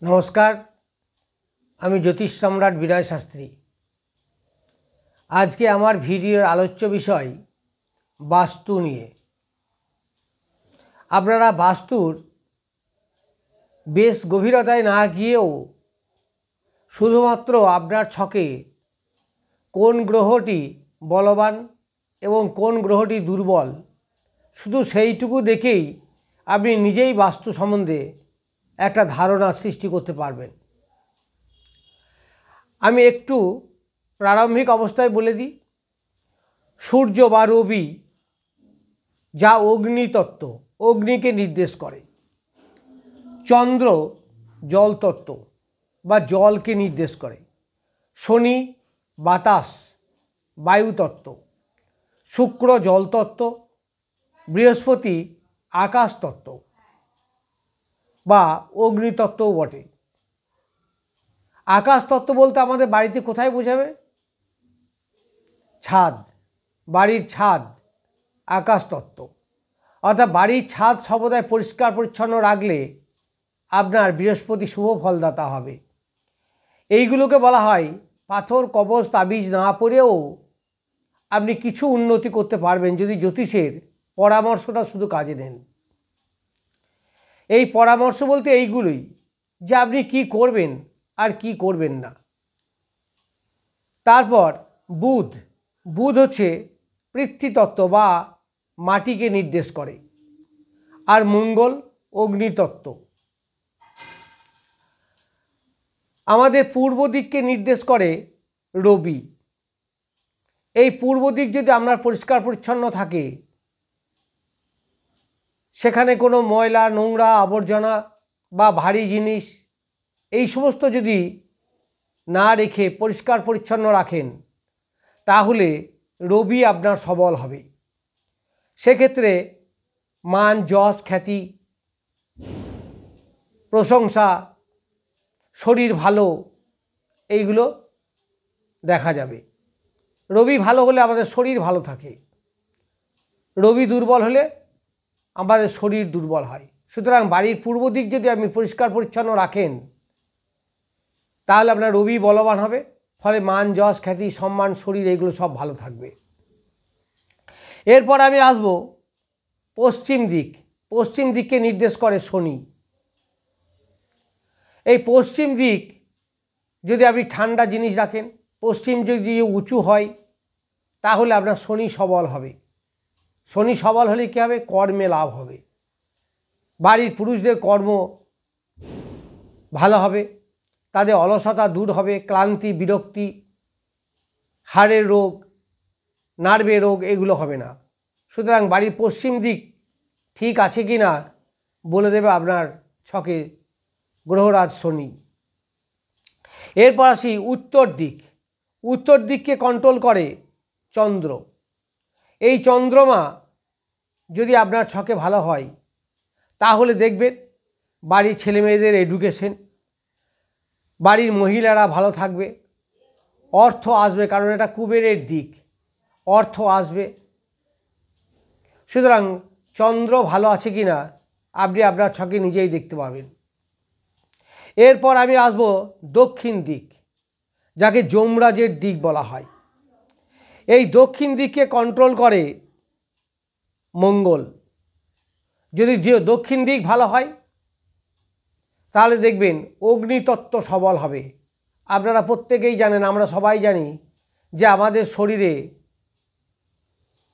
नमस्कार, आमी ज्योतिष सम्राट विनय शास्त्री। आज के आमार भिडियोर आलोच्य विषय वास्तु निये। आपनारा वास्तुर बेश गभीरताय ना गिয়েও शुधुमात्र आपनार छके कोन ग्रहटी बलवान एवं कोन ग्रहटी दुर्बल शुधु सेइटुकु देखेई आपनि निजेई वास्तु सम्बन्धे একটা ধারণা সৃষ্টি করতে পারবেন। আমি একটু প্রারম্ভিক অবস্থায় বলে দিই। সূর্য বা রবি যা অগ্নিতত্ত্ব, অগ্নিকে নির্দেশ করে। চন্দ্র জলতত্ত্ব বা জলকে নির্দেশ করে। শনি বাতাস বায়ুতত্ত্ব, শুক্র জলতত্ত্ব, বৃহস্পতি আকাশতত্ত্ব বা অগ্নিতত্ত্বও বটে। আকাশতত্ত্ব বলতে আমাদের বাড়িতে কোথায় বোঝাবে? ছাদ, বাড়ির ছাদ আকাশতত্ত্ব। অর্থাৎ বাড়ির ছাদ সর্বদাই পরিষ্কার পরিচ্ছন্ন রাখলে আপনার বৃহস্পতি শুভ ফলদাতা হবে। এইগুলোকে বলা হয় পাথর কবচ তাবিজ না পড়েও আপনি কিছু উন্নতি করতে পারবেন যদি জ্যোতিষের পরামর্শটা শুধু কাজে নেন। এই পরামর্শ বলতে এইগুলোই যে আপনি কি করবেন আর কি করবেন না। তারপর বুধ, বুধ হচ্ছে পৃথ্বীতত্ত্ব বা মাটিকে নির্দেশ করে। আর মঙ্গল অগ্নিতত্ত্ব। আমাদের পূর্ব দিককে নির্দেশ করে রবি। এই পূর্ব দিক যদি আপনার পরিষ্কার পরিচ্ছন্ন থাকে, সেখানে কোনো ময়লা নোংরা আবর্জনা বা ভারী জিনিস এই সমস্ত যদি না রেখে পরিষ্কার পরিচ্ছন্ন রাখেন, তাহলে রবি আপনার সবল হবে। সেক্ষেত্রে মান যশ খ্যাতি প্রশংসা শরীর ভালো এইগুলো দেখা যাবে। রবি ভালো হলে আমাদের শরীর ভালো থাকে, রবি দুর্বল হলে আমাদের শরীর দুর্বল হয়। সুতরাং বাড়ির পূর্ব দিক যদি আপনি পরিষ্কার পরিচ্ছন্ন রাখেন, তাহলে আপনার রবি বলবান হবে। ফলে মান যশ খ্যাতি সম্মান শরীর এগুলো সব ভালো থাকবে। এরপর আমি আসব পশ্চিম দিক। পশ্চিম দিককে নির্দেশ করে শনি। এই পশ্চিম দিক যদি আপনি ঠান্ডা জিনিস রাখেন, পশ্চিম যদি উঁচু হয়, তাহলে আপনার শনি সবল হবে। শনি সবল হলে কী হবে? কর্মে লাভ হবে। বাড়ির পুরুষদের কর্ম ভালো হবে, তাদের অলসতা দূর হবে, ক্লান্তি বিরক্তি হাড়ের রোগ নার্ভের রোগ এগুলো হবে না। সুতরাং বাড়ির পশ্চিম দিক ঠিক আছে কি না বলে দেবে আপনার ছকে গ্রহরাজ শনি। এরপর আসি উত্তর দিক। উত্তর দিককে কন্ট্রোল করে চন্দ্র। এই চন্দ্রমা যদি আপনার ছকে ভালো হয়, তাহলে দেখবেন বাড়ির ছেলেমেয়েদের এডুকেশন, বাড়ির মহিলারা ভালো থাকবে, অর্থ আসবে, কারণ এটা কুবেরের দিক, অর্থ আসবে। সুতরাং চন্দ্র ভালো আছে কি না আপনি আপনার ছকে নিজেই দেখতে পাবেন। এরপর আমি আসব দক্ষিণ দিক, যাকে যমরাজের দিক বলা হয়। এই দক্ষিণ দিককে কন্ট্রোল করে মঙ্গল। যদি দক্ষিণ দিক ভালো হয়, তাহলে দেখবেন অগ্নিতত্ত্ব সবল হবে। আপনারা প্রত্যেকেই জানেন, আমরা সবাই জানি যে আমাদের শরীরে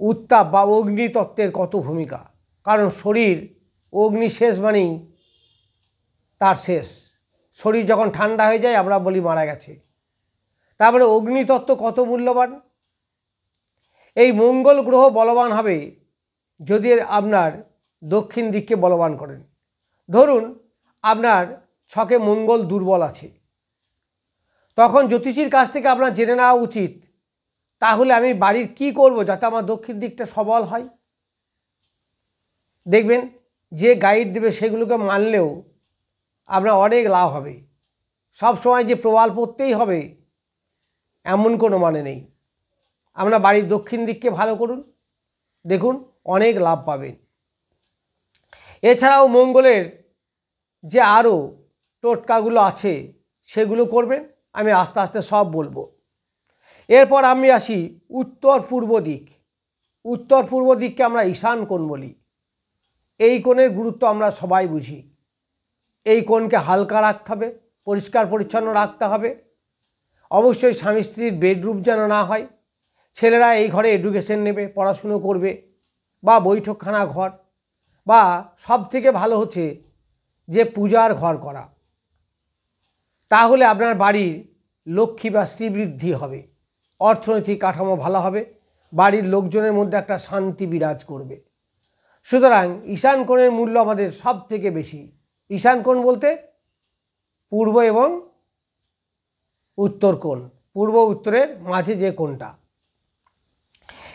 উত্তাপ বা অগ্নিতত্ত্বের কত ভূমিকা। কারণ শরীর অগ্নি শেষ মানেই তার শেষ। শরীর যখন ঠান্ডা হয়ে যায় আমরা বলি মারা গেছে। তারপরে অগ্নিতত্ত্ব কত মূল্যবান। এই মঙ্গল গ্রহ বলবান হবে যদি আপনার দক্ষিণ দিককে বলবান করেন। ধরুন আপনার ছকে মঙ্গল দুর্বল আছে, তখন জ্যোতিষীর কাছ থেকে আপনার জেনে নেওয়া উচিত, তাহলে আমি বাড়ির কি করব যাতে আমার দক্ষিণ দিকটা সবল হয়। দেখবেন যে গাইড দেবে সেগুলোকে মানলেও আপনার অনেক লাভ হবে। সব সময় যে প্রবাল পড়তেই হবে এমন কোনো মানে নেই। আপনার বাড়ির দক্ষিণ দিককে ভালো করুন, দেখুন অনেক লাভ পাবেন। এছাড়াও মঙ্গলের যে আরও টোটকাগুলো আছে সেগুলো করবেন। আমি আস্তে আস্তে সব বলবো। এরপর আমি আসি উত্তর পূর্ব দিক। উত্তর পূর্ব দিককে আমরা ঈশান কোণ বলি। এই কোণের গুরুত্ব আমরা সবাই বুঝি। এই কোণকে হালকা রাখতে হবে, পরিষ্কার পরিচ্ছন্ন রাখতে হবে। অবশ্যই স্বামী স্ত্রীর বেডরুম যেন না হয়। ছেলেরা এই ঘরে এডুকেশন নেবে, পড়াশুনো করবে, বা বৈঠকখানা ঘর, বা সব থেকে ভালো হচ্ছে যে পূজার ঘর করা। তাহলে আপনার বাড়ির লক্ষ্মী বা শ্রীবৃদ্ধি হবে, অর্থনৈতিক কাঠামো ভালো হবে, বাড়ির লোকজনের মধ্যে একটা শান্তি বিরাজ করবে। সুতরাং ঈশান কোণের মূল্য আমাদের সব থেকে বেশি। ঈশান কোণ বলতে পূর্ব এবং উত্তর কোণ, পূর্ব উত্তরের মাঝে যে কোণটা।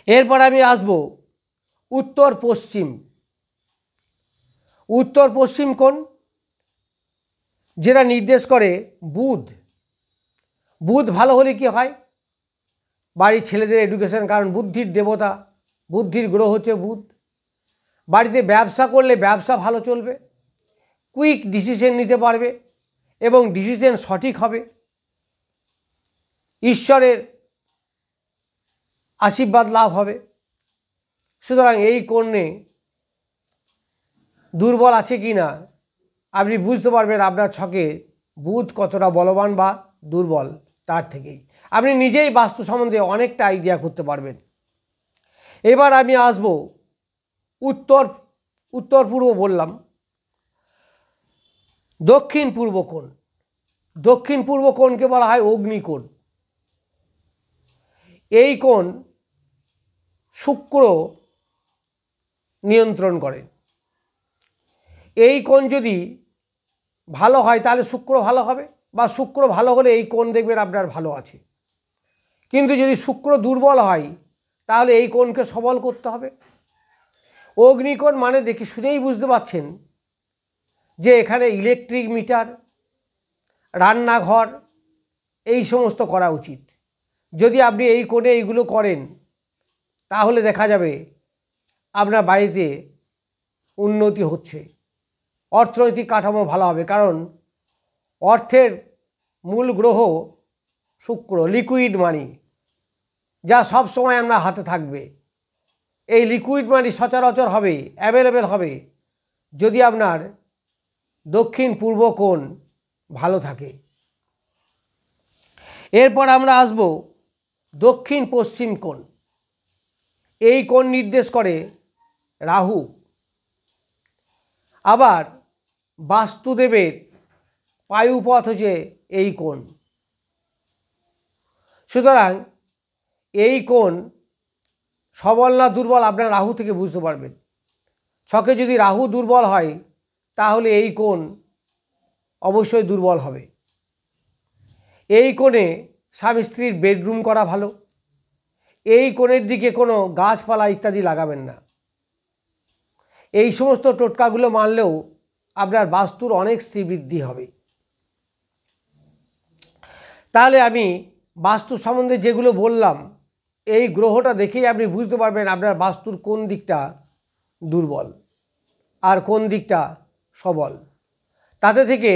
এরপর আমি আসব উত্তর পশ্চিম। উত্তর পশ্চিম কোণ যেটা নির্দেশ করে বুধ। বুধ ভালো হলে কি হয়? বাড়ির ছেলেদের এডুকেশন, কারণ বুদ্ধির দেবতা, বুদ্ধির গ্রহ হচ্ছে বুধ। বাড়িতে ব্যবসা করলে ব্যবসা ভালো চলবে, কুইক ডিসিশন নিতে পারবে এবং ডিসিশন সঠিক হবে। ঈশ্বরের আশীর্বাদ লাভ হবে। সুতরাং এই কোণে দুর্বল আছে কি না আপনি বুঝতে পারবেন আপনার ছকে বুধ কতটা বলবান বা দুর্বল তার থেকেই। আপনি নিজেই বাস্তু সম্বন্ধে অনেকটা আইডিয়া করতে পারবেন। এবার আমি আসব উত্তর পূর্ব বললাম, দক্ষিণ পূর্ব কোণ। দক্ষিণ পূর্ব কোণকে বলা হয় অগ্নিকোণ। এই কোণ শুক্র নিয়ন্ত্রণ করে। এই কোণ যদি ভালো হয় তাহলে শুক্র ভালো হবে, বা শুক্র ভালো হলে এই কোণ দেখবেন আপনার ভালো আছে। কিন্তু যদি শুক্র দুর্বল হয় তাহলে এই কোণকে সবল করতে হবে। অগ্নিকোণ মানে দেখে শুনেই বুঝতে পারছেন যে এখানে ইলেকট্রিক মিটার, রান্নাঘর এই সমস্ত করা উচিত। যদি আপনি এই কোণে এইগুলো করেন তাহলে দেখা যাবে আপনার বাড়িতে উন্নতি হচ্ছে, অর্থনৈতিক কাঠামো ভালো হবে। কারণ অর্থের মূল গ্রহ শুক্র, লিকুইড মানি, যা সব সময় আপনার হাতে থাকবে। এই লিকুইড মানি সচরাচর হবে, অ্যাভেলেবেল হবে যদি আপনার দক্ষিণ পূর্ব কোণ ভালো থাকে। এরপর আমরা আসব দক্ষিণ পশ্চিম কোণ। এই কোণ নির্দেশ করে রাহু। আবার বাস্তুদেবের পায়ুপথ হচ্ছে এই কোণ। সুতরাং এই কোণ সবল না দুর্বল আপনার রাহু থেকে বুঝতে পারবেন। ছকে যদি রাহু দুর্বল হয় তাহলে এই কোণ অবশ্যই দুর্বল হবে। এই কোণে স্বামী স্ত্রীর বেডরুম করা ভালো। এই কোণের দিকে কোনো গাছপালা ইত্যাদি লাগাবেন না। এই সমস্ত টোটকাগুলো মানলেও আপনার বাস্তুর অনেক শ্রীবৃদ্ধি হবে। তাহলে আমি বাস্তু সম্বন্ধে যেগুলো বললাম, এই গ্রহটা দেখেই আপনি বুঝতে পারবেন আপনার বাস্তুর কোন দিকটা দুর্বল আর কোন দিকটা সবল। তাতে থেকে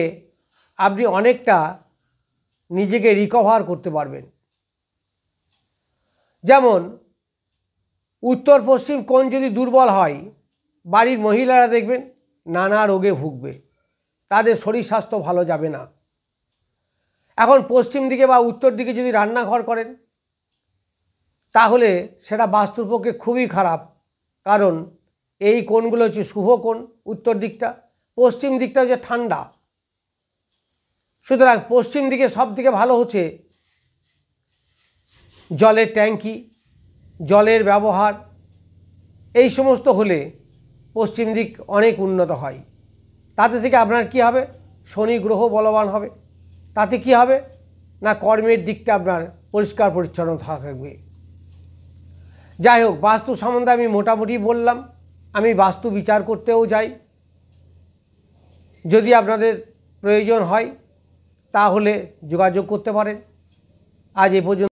আপনি অনেকটা নিজেকে রিকভার করতে পারবেন। যেমন উত্তর পশ্চিম কোণ যদি দুর্বল হয়, বাড়ির মহিলারা দেখবেন নানা রোগে ভুগবে, তাদের শরীর স্বাস্থ্য ভালো যাবে না। এখন পশ্চিম দিকে বা উত্তর দিকে যদি রান্নাঘর করেন তাহলে সেটা বাস্তুর পক্ষে খুবই খারাপ। কারণ এই কোণগুলো হচ্ছে শুভ কোণ, উত্তর দিকটা, পশ্চিম দিকটা হচ্ছে ঠান্ডা। সুতরাং পশ্চিম দিকে সব থেকে ভালো হচ্ছে জলের ট্যাঙ্কি, জলের ব্যবহার, এই সমস্ত হলে পশ্চিম দিক অনেক উন্নত হয়। তাতে থেকে আপনার কি হবে? শনি গ্রহ বলবান হবে। তাতে কি হবে না, কর্মের দিকটা আপনার পরিষ্কার পরিচ্ছন্ন থাকবে। যাই হোক, বাস্তু সম্বন্ধে আমি মোটামুটি বললাম। আমি বাস্তু বিচার করতেও যাই, যদি আপনাদের প্রয়োজন হয় তাহলে যোগাযোগ করতে পারেন। আজ এ পর্যন্ত।